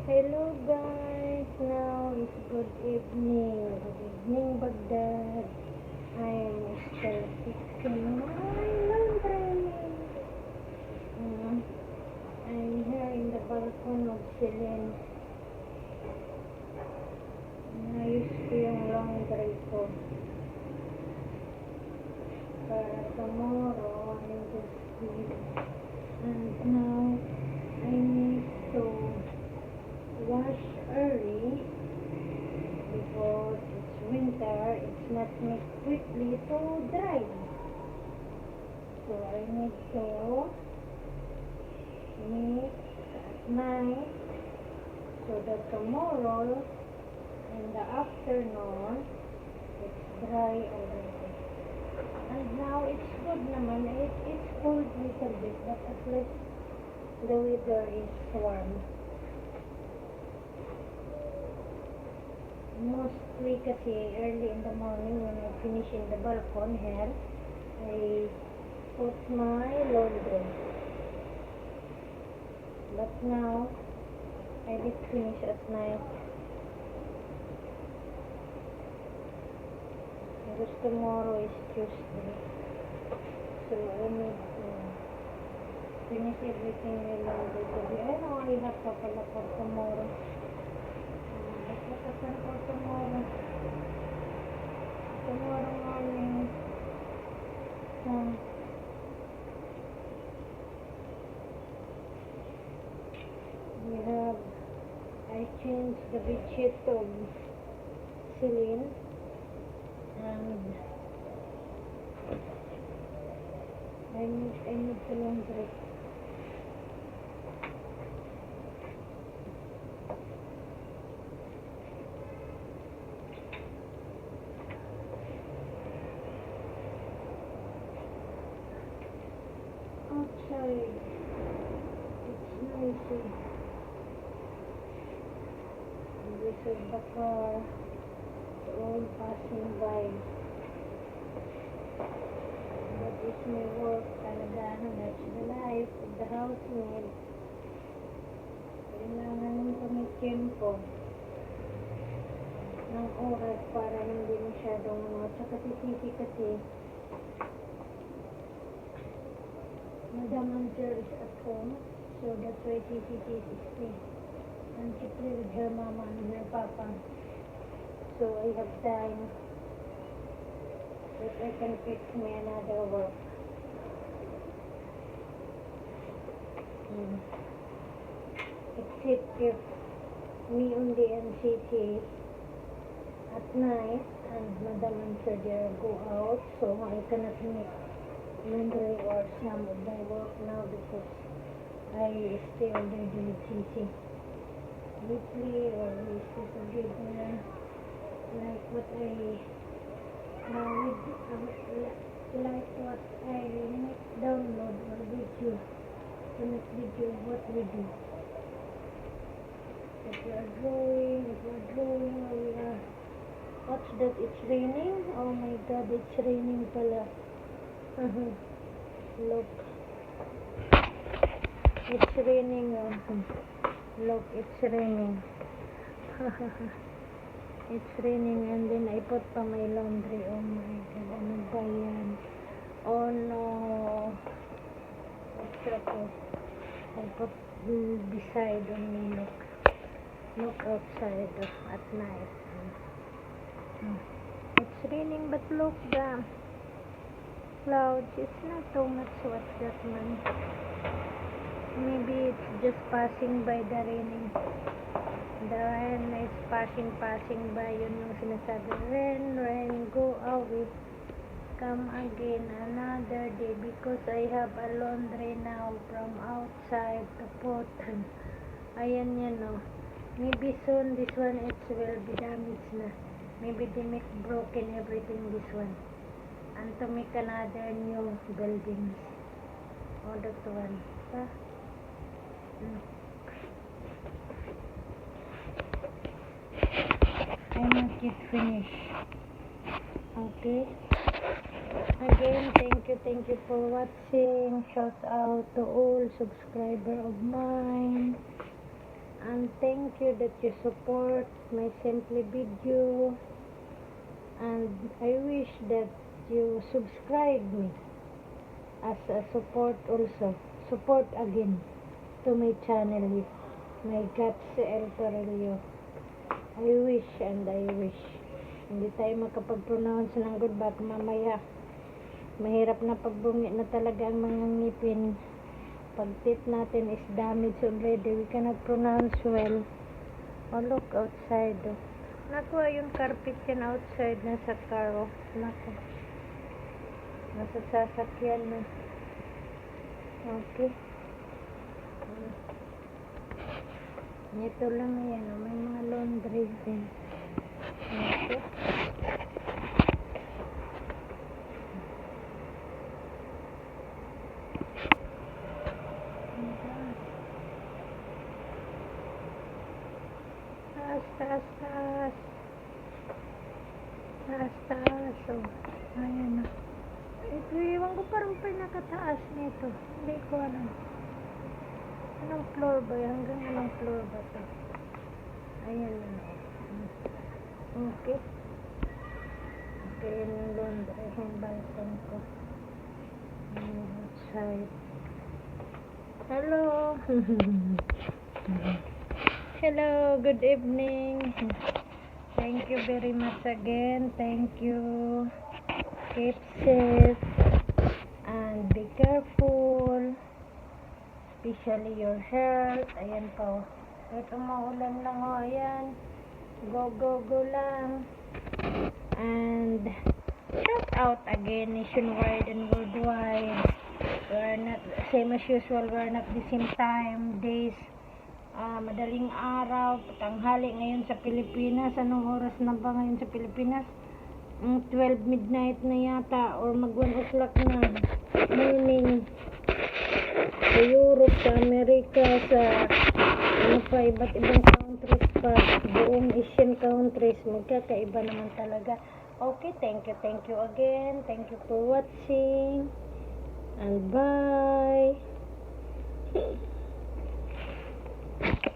Hello guys, now it's good evening. Good evening Baghdad. I'm still fixing my laundry. I'm here in the balcony of Celine. Ayos ko yung laundry ko. Para tomorrow, I will sleep. And now, I need to wash early because it's winter. It's not make quickly to dry. So I need to make at night so that tomorrow in the afternoon it's dry already. And now it's good naman. It's cold little bit, but at least the weather is warm. Mostly kasi early in the morning when I finish in the balcony here, I put my laundry. But now, I did finish at night. Because tomorrow is Tuesday. So I need to finish everything I laundry today. I know I have to pala for tomorrow. For tomorrow. Tomorrow morning. I changed the bedsheet of Celine and I need to laundry. Outside, it's noisy. This is the car, all passing by. That is my work talaga. That's the life of the housemaid. Kailangan ng tumitiyempo ng oras para hindi masyadong tsaka si Titi kasi Madam Angel is at home, so that's why Titi is staying. And she plays with her mama and her papa. So I have time that I can fix me another work. Except if me only and Titi at night and Madam Angel go out, so I cannot make laundry or some of my work now because I stay already with Titi. Weekly or we used to give like what I like what I make download or video to make video of what we do. If we are drawing, we are what's that? It's raining. Oh my God, it's raining pala. Look, it's raining. Look, it's raining. It's raining and then I put pa my laundry. Oh my God, ano ba yan? Oh no. It's okay. I put beside only. Look outside at night. It's raining but look the clouds. It's not too much. What's that man? Maybe it's just passing by the raining. The rain is passing by. Yun yung sinasabi. Rain, go away. Come again another day because I have a laundry now from outside to put. Ayan yan o. Maybe soon this one it will be damaged na. Maybe they make broken everything this one. And to make another new building. Oh, that one. I'm not yet finished. Okay. Again, thank you for watching. Shout out to all subscriber of mine. and thank you that you support my Simply video, and I wish that you subscribe me as a support again to my channel, my Guts El Torello. I wish hindi tayo makapag-pronounce ng good baka mamaya mahirap na pagbungi na talaga ang mga ngipin. Pag teeth natin is damaged already, we cannot pronounce well. Oh, look outside. Oh. Naku, yung carpet yan outside, nasa car. Oh. Naku. Nasa sasakyan na. Okay. Ito lang yan. Oh. May mga laundry din. Okay. Taas. Oh. Ayan na. Ito, iwan ko parang pinakataas nito. Hindi ko alam. Anong floor ba yan? Hanggang anong floor ba ito? Ayan na. Okay. Okay, yun yung laundry. Yung balcony ko. Outside. Hello. Hello, good evening. Thank you very much again. Thank you. Keep safe and be careful, especially your health. Ayan po. Kahit umuulan lang o, ayan. Go lang. And shout out again nationwide and worldwide. We're not, same as usual, we're not the same time, days. Madaling araw, tanghali ngayon sa Pilipinas. Anong oras na ba ngayon sa Pilipinas? 12 midnight na yata, or mag 1 o'clock na morning. Sa Europe, sa Amerika, sa ano pa, iba't ibang countries pa, buong Asian countries, magkakaiba naman talaga. Okay, thank you again. Thank you for watching, and bye.